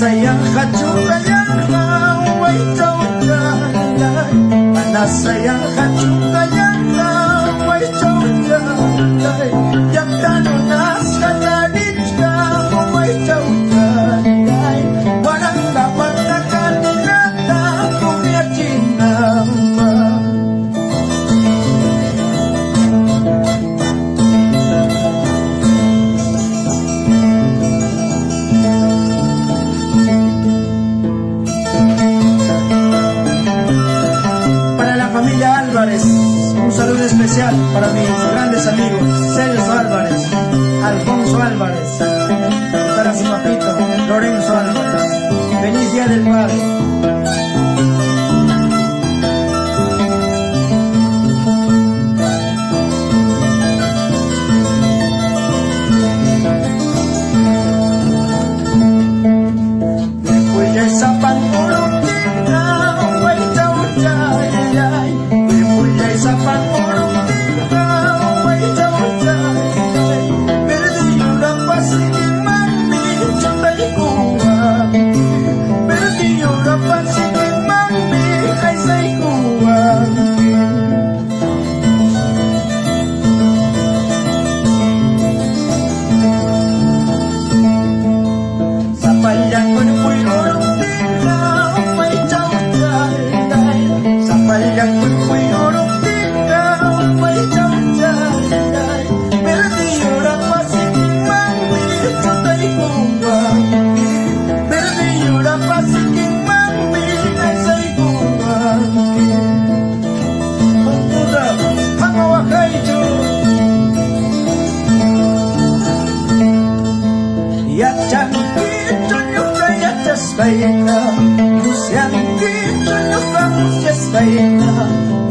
Sayang kacukayang way chauchalay Sayang kacukayang way chauchalay Yang tanunas katalit ka way chauchalay Walang dapat na kaninata kung yakinama Un saludo especial para mis grandes amigos Celso Álvarez, Alfonso Álvarez, para su papito Lorenzo Álvarez. Feliz Día del Padre.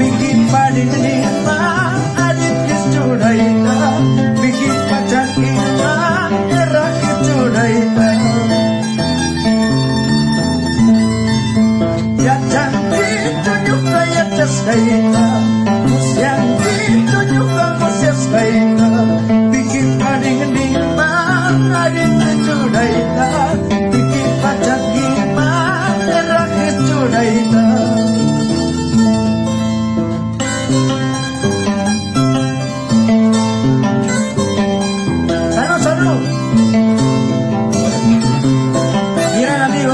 Bikin paling lima adit kecuraita bikin pacar kita era kecuraita ya cantik tunjuk kayak jas kaita yang ditunjuk kamu sias kaita bikin paling lima adit kecuraita bikin pacar kita era kecuraita.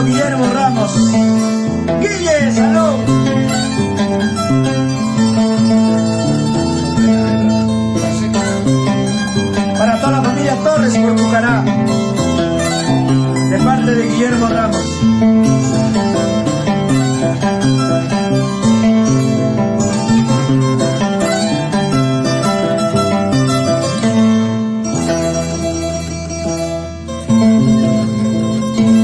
Guillermo Ramos, Guille, salud. Para toda la familia Torres por Bucará, de parte de Guillermo Ramos.